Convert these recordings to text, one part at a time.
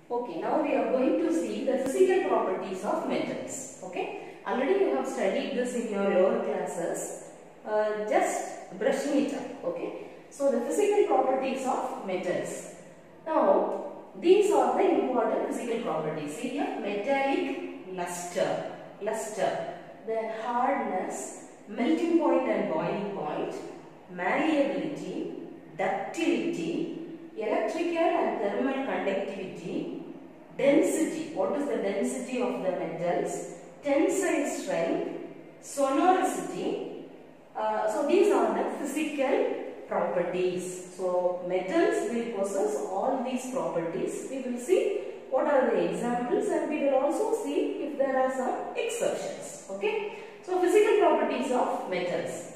Okay, now we are going to see the physical properties of metals. Okay, already you have studied this in your lower classes. Just brushing it up. Okay, so the physical properties of metals. Now, these are the important physical properties. See here, metallic luster, then hardness, melting point and boiling point, malleability, ductility, electrical and thermal conductivity, density. What is the density of the metals? Tensile strength, sonoricity. So these are the physical properties. So metals will possess all these properties. We will see what are the examples and we will also see if there are some exceptions. Okay. So physical properties of metals.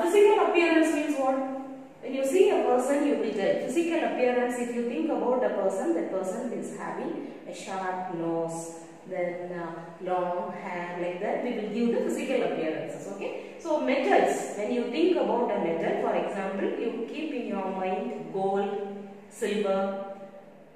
Physical appearance means what? When you see a person, you will tell. Physical appearance, if you think about a person, that person is having a sharp nose, then long hair, like that, we will give the physical appearances. Okay. So metals, when you think about a metal, for example, you keep in your mind gold, silver,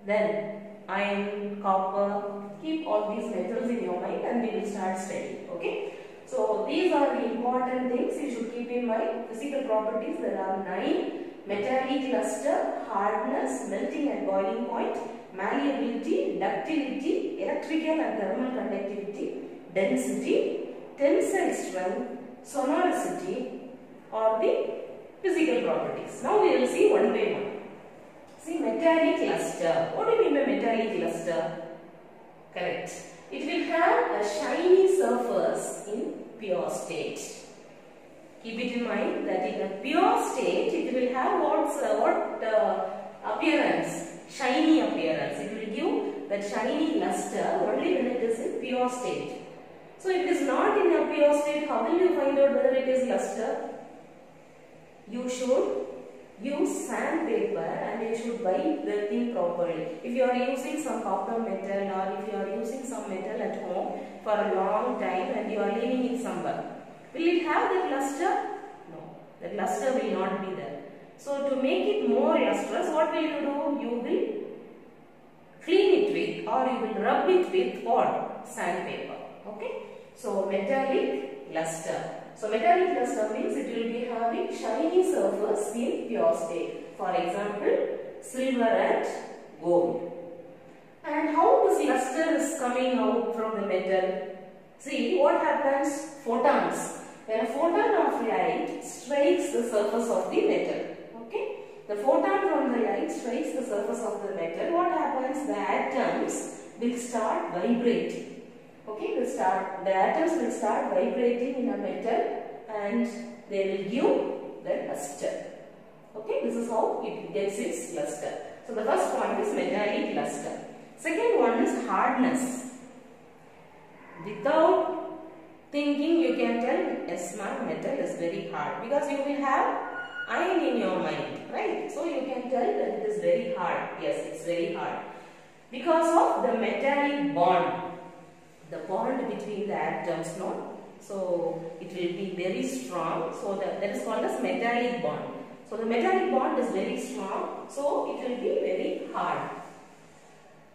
then iron, copper. Keep all these metals in your mind and we will start studying. Okay. So these are the important things you should keep in mind. Physical properties, there are 9. Metallic luster, hardness, melting and boiling point, malleability, ductility, electrical and thermal conductivity, density, tensile strength, sonoricity are the physical properties. Now we will see one by one. See, metallic luster. What do you mean by metallic luster? Correct. It will have a shiny surface in pure state. Keep it in mind that in a pure state it will have what appearance? Shiny appearance. It will give that shiny luster only when it is in pure state. So if it is not in a pure state, how will you find out whether it is luster? You should use sandpaper and you should wipe the thing properly. If you are using some copper metal or if you are using some metal at home for a long time and you are leaving it somewhere, will it have that luster? No, that luster will not be there. So to make it more lustrous, what will you do? You will clean it with or you will rub it with what? Sandpaper. Okay. So metallic luster. So metallic luster means it will be having shiny surface in pure state. For example, silver and gold. And how this luster is coming out from the metal? See what happens? Photons. When a photon of light strikes the surface of the metal. Okay? The photon from the light strikes the surface of the metal. What happens? The atoms will start vibrating. Okay, the atoms will start vibrating in a metal and they will give the luster. Okay, this is how it gets its luster. So the first point is metallic luster. Second one is hardness. Without thinking you can tell yes ma'am, metal is very hard because you will have iron in your mind, right? So you can tell that it is very hard. Yes, it's very hard because of the metallic bond. The bond between the atoms, no? So it will be very strong. So that is called as metallic bond. So the metallic bond is very strong. So it will be very hard.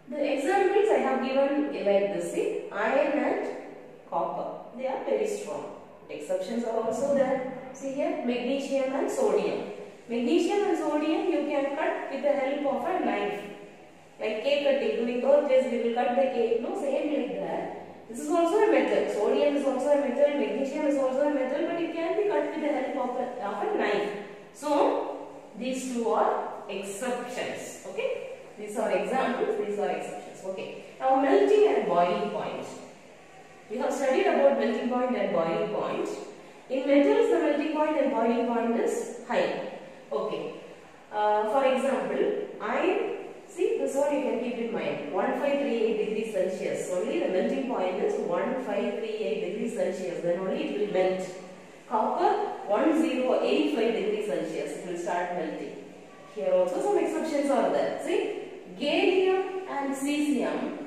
The examples I have given like this: see, iron and copper. They are very strong. Exceptions are also there. See here, magnesium and sodium. Magnesium and sodium you can cut with the help of a knife. Like cake cutting. During those days we will cut the cake. No, same like that. This is also a metal. Sodium is also a metal. Magnesium is also a metal, but it can be cut with the help of a knife. So these two are exceptions. Okay. These are examples. These are exceptions. Okay. Now melting and boiling point. We have studied about melting point and boiling point. In metals, the melting point and boiling point is high. Okay. For example, iron. See, this one you can keep in mind. 1538 degrees Celsius. Only the melting point is 1538 degrees Celsius. Then only it will melt. Copper 1085 degrees Celsius. It will start melting. Here also some exceptions are there. See, gallium and cesium.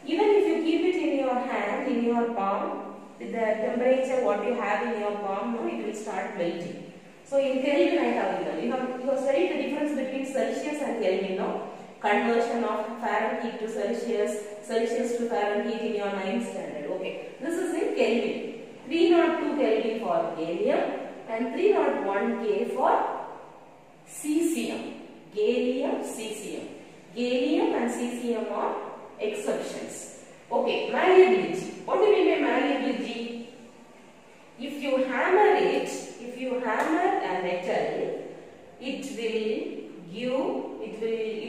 Even if you keep it in your hand, in your palm, with the temperature what you have in your palm, no, it will start melting. So in Kelvin I have given. You have studied the difference between Celsius and Kelvin now. conversion of Fahrenheit to Celsius, Celsius to Fahrenheit in your 9th standard. Okay, this is in Kelvin. 302 Kelvin for gallium and 301 K for cesium. Gallium, cesium. Gallium and cesium are exceptions. Okay, malleability. What do you mean by malleability? If you hammer a metal, you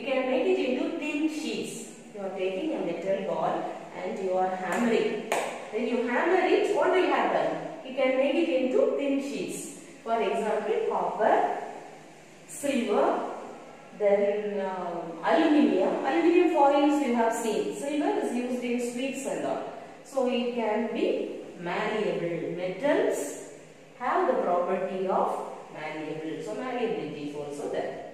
can make it into thin sheets. You are taking a metal ball and you are hammering. When you hammer it, what will happen? You can make it into thin sheets. For example, copper, silver, then aluminium. Aluminium foils you have seen. Silver is used in sweets and all. So it can be malleable. Metals have the property of malleable. So malleability is also there.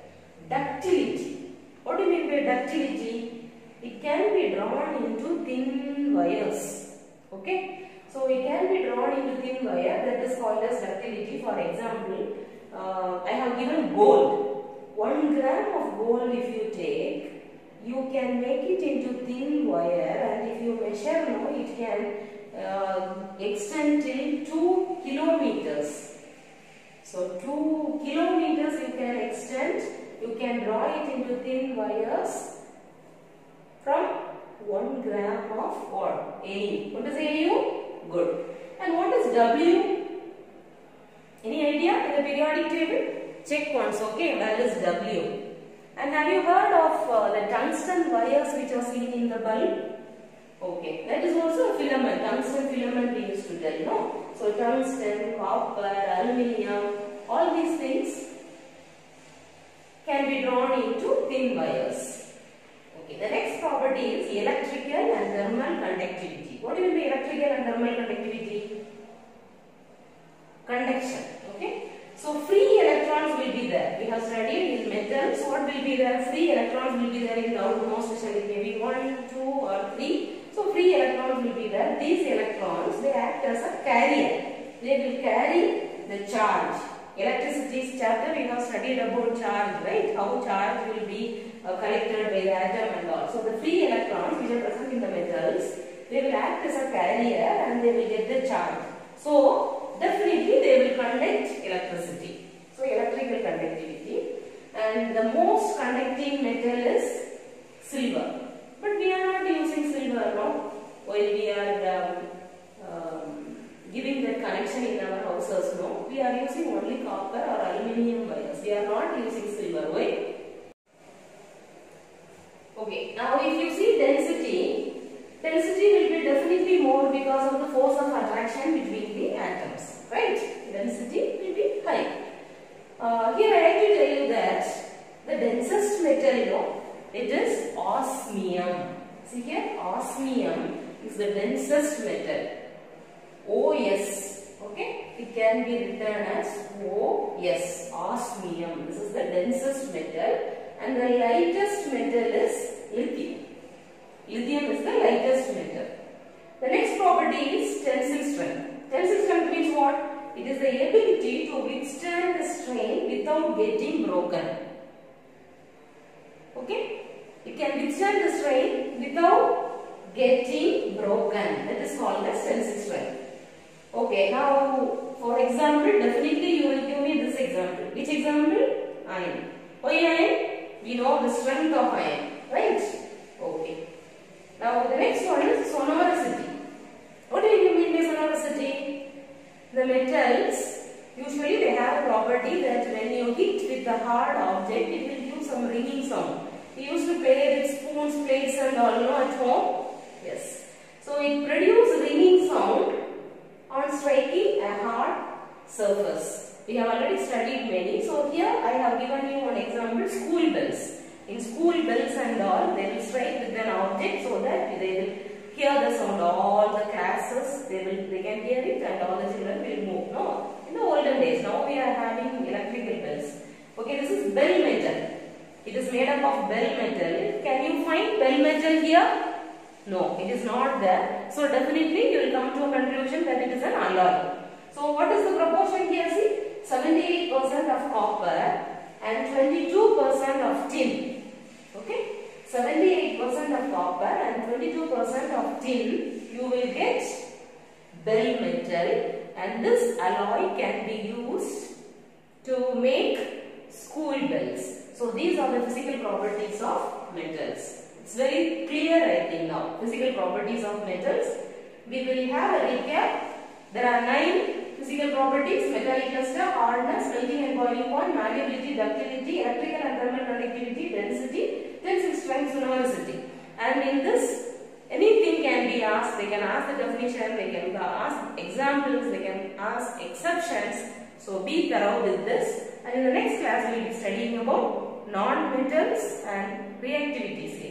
Ductility. What do you mean by ductility? It can be drawn into thin wires. Okay. So it can be drawn into thin wire. That is called as ductility. For example, I have given gold. 1 gram of gold if you take, you can make it into thin wire, and if you measure now, it can extend till 2 kilometers. So 2 kilometers you can extend, you can draw it into thin wires from 1 gram of what? AU. What is AU? Good. And what is W? Any idea in the periodic table? Check once, okay? That is W. And have you heard of the tungsten wires which are seen in the bulb? Okay, that is also a filament. Tungsten filament we used to tell, no? So tungsten, copper, aluminium, all these things can be drawn into thin wires. Okay, the next property is electrical and thermal conductivity. What do you mean by electrical and thermal conductivity? Conduction, okay? So free electrons will be there. We have studied in metals. What will be there? Free electrons will be there in the outermost shell. Maybe 1, 2 or 3. So free electrons will be there. These electrons, they act as a carrier. They will carry the charge. Electricity's chapter we have studied about charge, right? How charge will be collected by the atom and all. So the free electrons which are present in the metals, they will act as a carrier and they will get the charge. So definitely they will conduct electricity. So electrical conductivity. And the most conducting metal is silver. But we are not using silver now. While we are giving that connection in our houses, no. We are using only copper or aluminium wires. We are not using silver. Why? Okay. Now if you see density will be definitely more because of the force of attraction between the atoms, right? Density will be high. Here I like to tell you that the densest metal, it is osmium. See here, osmium is the densest metal. OS, okay? It can be written as OS, osmium. This is the densest metal, and the lightest metal is lithium. Lithium is the lightest metal. The next property is tensile strength. Tensile strength means what? It is the ability to withstand the strain without getting broken. Okay? It can withstand the strain without getting broken. That is called as tensile strength. Okay, now for example, definitely you will give me this example. Which example? Iron. Why iron? We know the strength of iron, right? Okay. Now the next one is sonoricity. What do you mean by sonoricity? The metals, usually they have a property that when you hit with a hard object, it will give some ringing sound. We used to play with spoons, plates and all, no, at home. Yes. So it produces ringing sound on striking a hard surface. We have already studied many. So here I have given you one example, school bells. In school bells and all, they will strike with an object so that they will hear the sound. All the classes, they can hear it and all the children will move. No, in the olden days, now we are having electrical bells. Okay, this is bell metal. It is made up of bell metal. Can you find bell metal here? No, it is not there. So definitely you will come to a conclusion that it is an alloy. So what is the proportion here? See, 78% of copper and 22% of tin. Okay. copper and 22% of tin, you will get bell metal, and this alloy can be used to make school bells. So these are the physical properties of metals. It's very clear, I think, now. Physical properties of metals. We will have a recap. There are 9 physical properties: metallic luster, hardness, melting and boiling point, malleability, ductility, electrical and thermal conductivity, density, tensile strength, luminosity. And in this, anything can be asked. They can ask the definition, they can ask examples, they can ask exceptions. So be thorough with this. And in the next class, we will be studying about non-metals and reactivity.